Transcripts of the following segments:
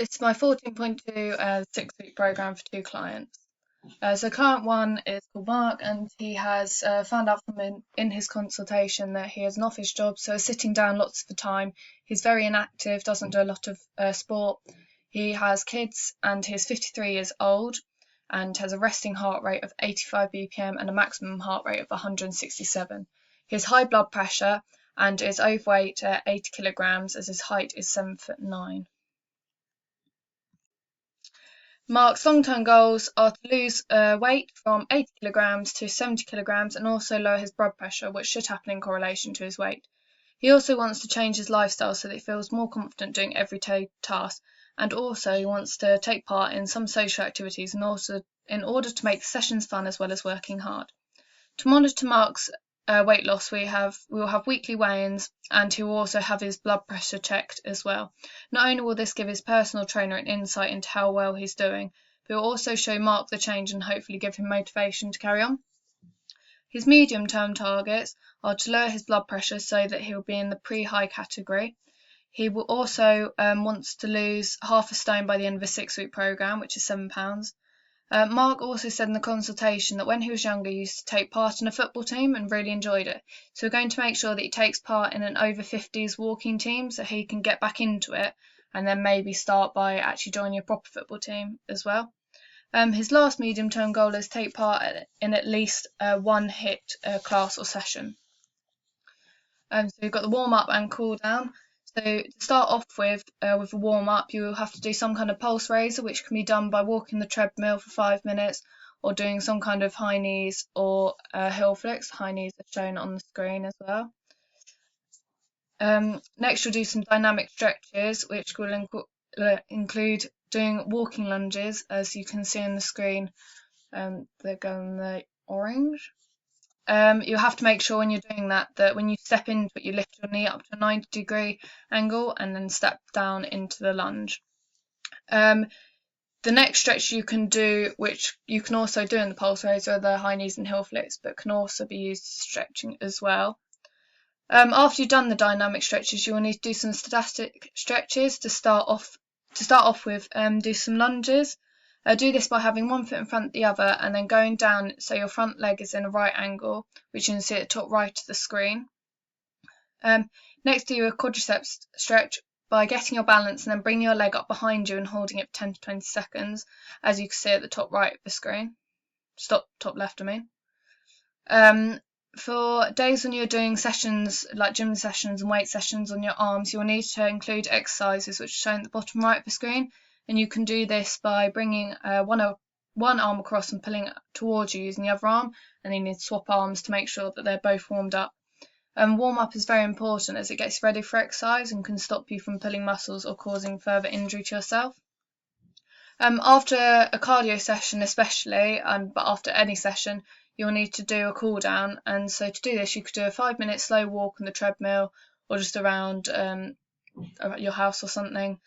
This is my 14.2 6-week program for 2 clients. So client 1 is called Mark, and he has found out from in his consultation that he has an office job, so is sitting down lots of the time. He's very inactive, doesn't do a lot of sport. He has kids and he's 53 years old and has a resting heart rate of 85 BPM and a maximum heart rate of 167. He has high blood pressure and is overweight at 80 kilograms as his height is 7'9". Mark's long-term goals are to lose weight from 80 kilograms to 70 kilograms and also lower his blood pressure, which should happen in correlation to his weight. He also wants to change his lifestyle so that he feels more confident doing everyday tasks, and also he wants to take part in some social activities and also in order to make the sessions fun as well as working hard. To monitor Mark's weight loss, we will have weekly weigh-ins, and he will also have his blood pressure checked as well. Not only will this give his personal trainer an insight into how well he's doing, but it will also show Mark the change and hopefully give him motivation to carry on. His medium-term targets are to lower his blood pressure so that he'll be in the pre-high category. He will also wants to lose half a stone by the end of a 6-week program, which is £7. Mark also said in the consultation that when he was younger he used to take part in a football team and really enjoyed it. So we're going to make sure that he takes part in an over 50s walking team so he can get back into it and then maybe start by actually joining a proper football team as well. His last medium term goal is to take part in at least one HIIT class or session. So we've got the warm up and cool down. So to start off with a warm up, you will have to do some kind of pulse raiser, which can be done by walking the treadmill for 5 minutes or doing some kind of high knees or hill flicks. High knees are shown on the screen as well. Next, you'll do some dynamic stretches, which will include doing walking lunges, as you can see on the screen. They're going the orange. You have to make sure when you're doing that when you step into it, you lift your knee up to a 90-degree angle and then step down into the lunge. The next stretch you can do, which you can also do in the pulse raiser, are the high knees and hill flicks, but can also be used as stretching as well. After you've done the dynamic stretches, you will need to do some static stretches to start off with. Do some lunges. Do this by having one foot in front of the other and then going down so your front leg is in a right angle, which you can see at the top right of the screen. Next, do a quadriceps stretch by getting your balance and then bringing your leg up behind you and holding it for 10 to 20 seconds, as you can see at the top right of the screen. Top left, I mean. For days when you're doing sessions like gym sessions and weight sessions on your arms, you'll need to include exercises which are shown at the bottom right of the screen, and you can do this by bringing one arm across and pulling it towards you using the other arm, and then you need to swap arms to make sure that they're both warmed up. Warm up is very important as it gets you ready for exercise and can stop you from pulling muscles or causing further injury to yourself. After a cardio session especially, but after any session, you'll need to do a cool down, and so to do this you could do a 5-minute slow walk on the treadmill or just around your house or something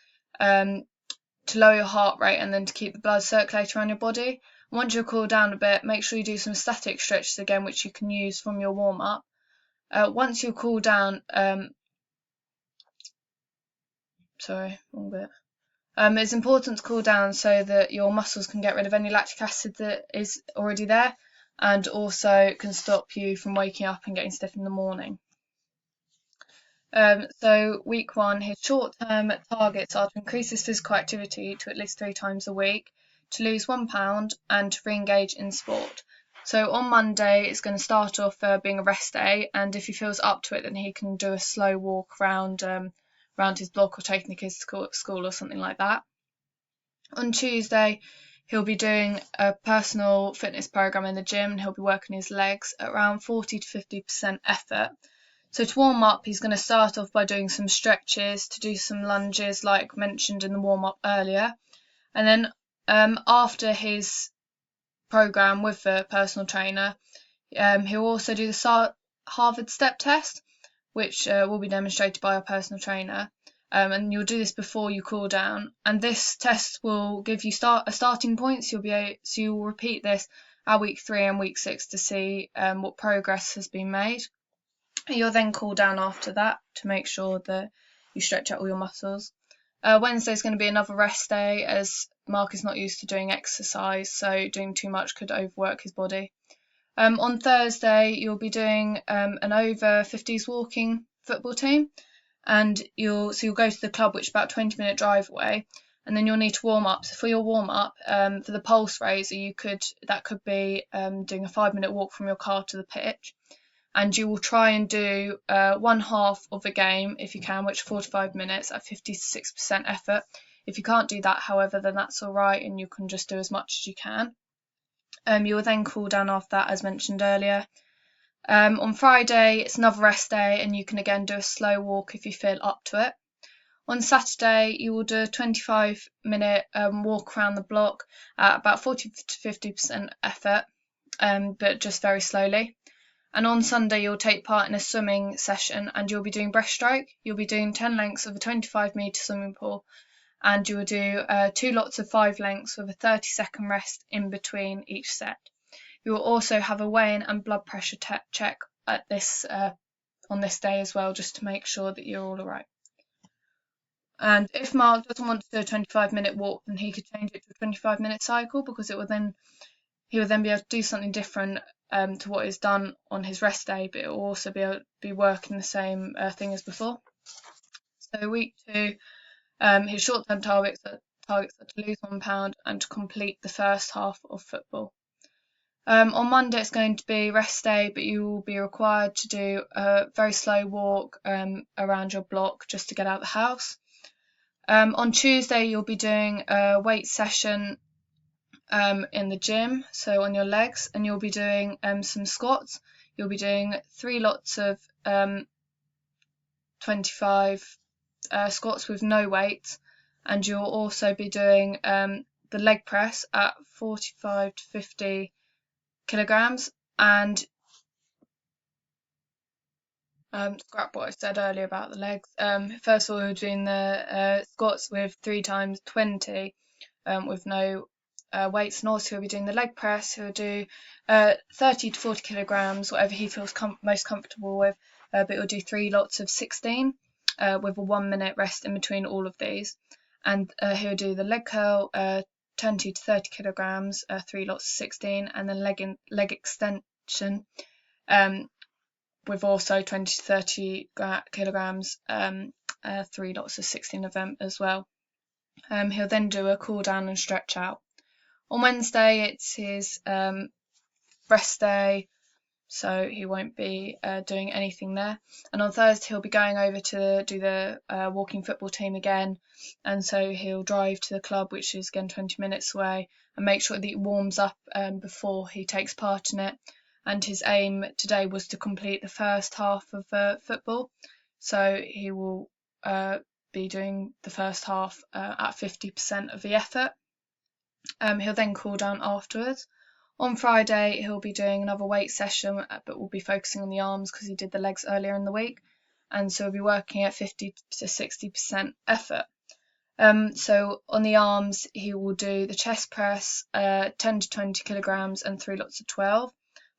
to lower your heart rate and then to keep the blood circulating around your body. Once you're cooled down a bit, make sure you do some static stretches again, which you can use from your warm up. Once you're cooled down, it's important to cool down so that your muscles can get rid of any lactic acid that is already there, and also can stop you from waking up and getting stiff in the morning. So week 1, his short-term targets are to increase his physical activity to at least 3 times a week, to lose 1 pound, and to re-engage in sport. So on Monday, it's going to start off being a rest day, and if he feels up to it, then he can do a slow walk around his block or taking the kids to school or something like that. On Tuesday, he'll be doing a personal fitness program in the gym, and he'll be working his legs at around 40 to 50% effort. So to warm up, he's going to start off by doing some stretches, to do some lunges like mentioned in the warm up earlier. And then after his program with the personal trainer, he'll also do the Harvard step test, which will be demonstrated by our personal trainer. And you'll do this before you cool down. And this test will give you a starting point, so you will repeat this at week 3 and week 6 to see what progress has been made. You'll then cool down after that to make sure that you stretch out all your muscles. Wednesday is going to be another rest day, as Mark is not used to doing exercise, so doing too much could overwork his body. On Thursday, you'll be doing an over 50s walking football team, and you'll go to the club, which is about a 20-minute drive away, and then you'll need to warm up. So for your warm up, for the pulse raiser, that could be doing a 5-minute walk from your car to the pitch, and you will try and do one half of the game if you can, which is 45 minutes at 50 to 60% effort. If you can't do that, however, then that's all right, and you can just do as much as you can. You will then cool down after that, as mentioned earlier. On Friday, it's another rest day, and you can again do a slow walk if you feel up to it. On Saturday, you will do a 25-minute walk around the block at about 40 to 50% effort, but just very slowly. And on Sunday, you'll take part in a swimming session, and you'll be doing breaststroke. You'll be doing 10 lengths of a 25-metre swimming pool, and you will do 2 lots of 5 lengths with a 30-second rest in between each set. You will also have a weigh-in and blood pressure check at on this day as well, just to make sure that you're all right. And if Mark doesn't want to do a 25-minute walk, then he could change it to a 25-minute cycle, because he will then be able to do something different to what is done on his rest day, but it will also be able to be working the same thing as before. So week 2, his short-term targets are to lose 1 pound and to complete the first half of football. On Monday, it's going to be rest day, but you will be required to do a very slow walk around your block just to get out of the house. On Tuesday, you'll be doing a weight session in the gym, so on your legs, and you'll be doing some squats. You'll be doing 3 lots of 25 squats with no weight, and you'll also be doing the leg press at 45 to 50 kilograms, and scrap what I said earlier about the legs. First of all, we're doing the squats with 3 times 20 with no weights, and also he'll be doing the leg press. He'll do 30 to 40 kilograms, whatever he feels most comfortable with, but he'll do 3 lots of 16 with a 1-minute rest in between all of these. And he'll do the leg curl, 20 to 30 kilograms, 3 lots of 16, and then leg extension with also 20 to 30 kilograms, 3 lots of 16 of them as well. He'll then do a cool down and stretch out. On Wednesday, it's his rest day, so he won't be doing anything there. And on Thursday, he'll be going over to do the walking football team again, and so he'll drive to the club, which is again 20 minutes away, and make sure that he warms up before he takes part in it. And his aim today was to complete the first half of football, so he will be doing the first half at 50% of the effort. He'll then cool down afterwards. On Friday, he'll be doing another weight session, but we'll be focusing on the arms because he did the legs earlier in the week, and so he'll be working at 50 to 60% effort. So on the arms, he will do the chest press, 10 to 20 kilograms and 3 lots of 12.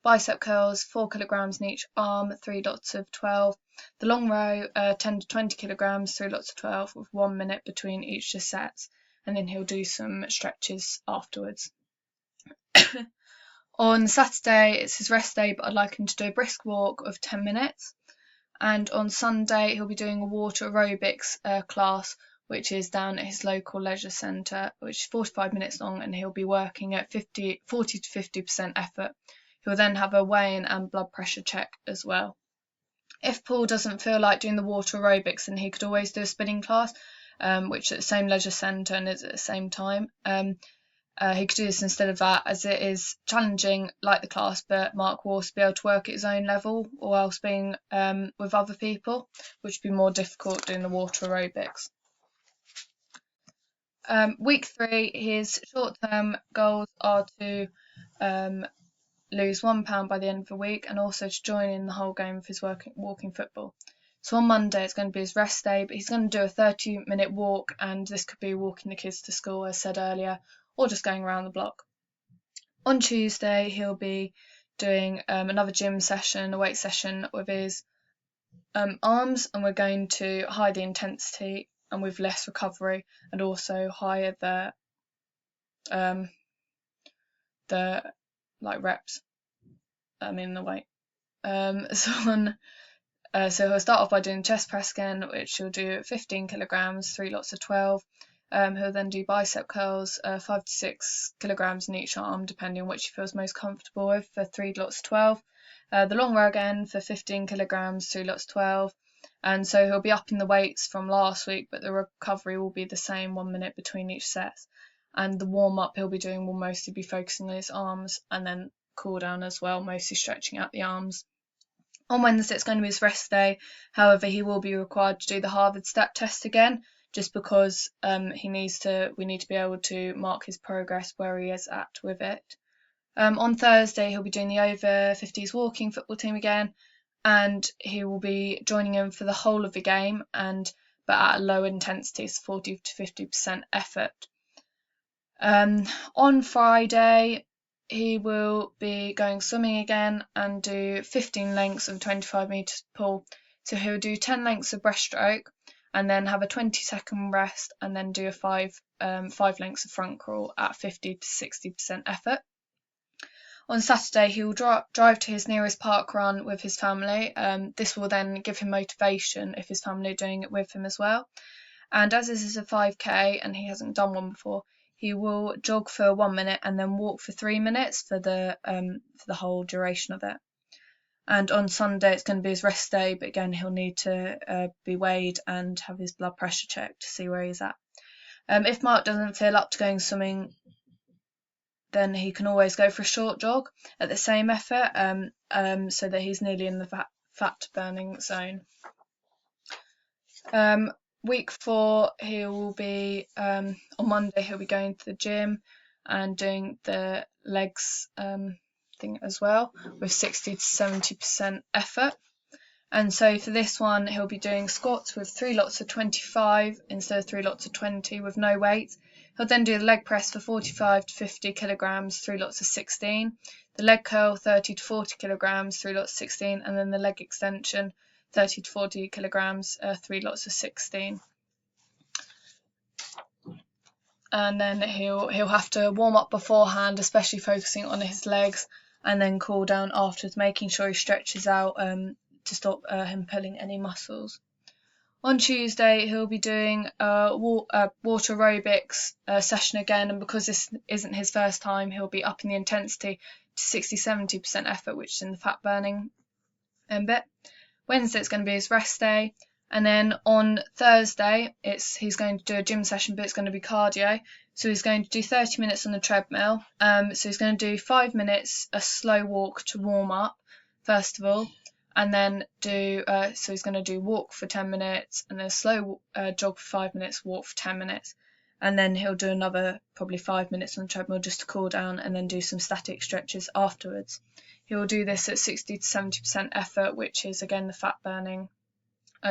Bicep curls, 4 kilograms in each arm, 3 lots of 12. The long row, 10 to 20 kilograms, 3 lots of 12, with 1 minute between each sets. And then he'll do some stretches afterwards. On Saturday, it's his rest day, but I'd like him to do a brisk walk of 10 minutes. And on Sunday, he'll be doing a water aerobics class, which is down at his local leisure centre, which is 45 minutes long, and he'll be working at 40 to 50% effort. He'll then have a weigh-in and blood pressure check as well. If Paul doesn't feel like doing the water aerobics, then he could always do a spinning class, which is at the same leisure centre and is at the same time. He could do this instead of that, as it is challenging like the class, but Mark will also be able to work at his own level, or else being with other people, which would be more difficult doing the water aerobics. Week 3, his short-term goals are to lose 1 pound by the end of the week, and also to join in the whole game of his walking football. So on Monday, it's going to be his rest day, but he's going to do a 30-minute walk, and this could be walking the kids to school, as said earlier, or just going around the block. On Tuesday, he'll be doing another gym session, a weight session with his arms, and we're going to hide the intensity and with less recovery, and also higher the like reps in the weight. So he'll start off by doing chest press again, which he'll do 15 kilograms, 3 lots of 12. He'll then do bicep curls, 5 to 6 kilograms in each arm, depending on which he feels most comfortable with, for 3 lots of 12. The long row again for 15 kilograms, 3 lots of 12. And so he'll be upping the weights from last week, but the recovery will be the same, 1 minute between each set. And the warm up he'll be doing will mostly be focusing on his arms, and then cool down as well, mostly stretching out the arms. On Wednesday it's going to be his rest day. However, he will be required to do the Harvard step test again, just because we need to be able to mark his progress where he is at with it. On Thursday he'll be doing the over 50s walking football team again, and he will be joining in for the whole of the game, but at a low intensity, so 40 to 50% effort. On Friday he will be going swimming again and do 15 lengths of a 25 metres pool. So he'll do 10 lengths of breaststroke and then have a 20-second rest, and then do a 5 lengths of front crawl at 50 to 60% effort. On Saturday he will drive to his nearest park run with his family. This will then give him motivation if his family are doing it with him as well. And as this is a 5k and he hasn't done one before, he will jog for 1 minute and then walk for 3 minutes for the whole duration of it. And on Sunday it's going to be his rest day, but again he'll need to be weighed and have his blood pressure checked to see where he's at. If Mark doesn't feel up to going swimming, then he can always go for a short jog at the same effort, so that he's nearly in the fat burning zone. Week 4 he will be on Monday he'll be going to the gym and doing the legs thing as well with 60 to 70% effort. And so for this one he'll be doing squats with 3 lots of 25 instead of 3 lots of 20 with no weight. He'll then do the leg press for 45 to 50 kilograms, 3 lots of 16. The leg curl 30 to 40 kilograms, 3 lots of 16, and then the leg extension 30 to 40 kilograms, 3 lots of 16. And then he'll have to warm up beforehand, especially focusing on his legs, and then cool down afterwards, making sure he stretches out to stop him pulling any muscles. On Tuesday he'll be doing a water aerobics session again, and because this isn't his first time he'll be upping the intensity to 60-70% effort, which is in the fat burning bit. Wednesday it's going to be his rest day, and then on Thursday he's going to do a gym session, but it's going to be cardio. So he's going to do 30 minutes on the treadmill. So he's going to do 5 minutes a slow walk to warm up first of all, and then so he's going to do walk for 10 minutes and then a slow jog for 5 minutes, walk for 10 minutes, and then he'll do another probably 5 minutes on the treadmill just to cool down, and then do some static stretches afterwards. He will do this at 60 to 70% effort, which is again the fat burning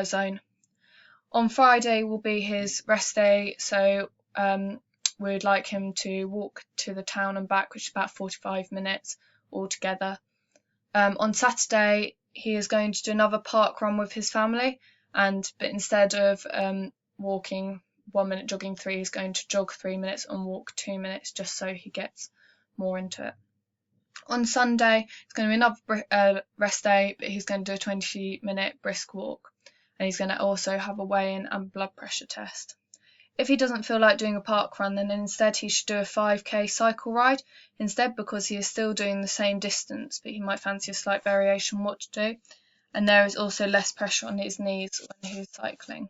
zone. On Friday will be his rest day, so we'd like him to walk to the town and back, which is about 45 minutes altogether. On Saturday he is going to do another park run with his family, but instead of walking 1 minute, jogging 3, he's going to jog 3 minutes and walk 2 minutes, just so he gets more into it. On Sunday it's going to be another rest day, but he's going to do a 20-minute brisk walk, and he's going to also have a weigh-in and blood pressure test. If he doesn't feel like doing a park run, then instead he should do a 5k cycle ride instead, because he is still doing the same distance, but he might fancy a slight variation on what to do, and there is also less pressure on his knees when he's cycling.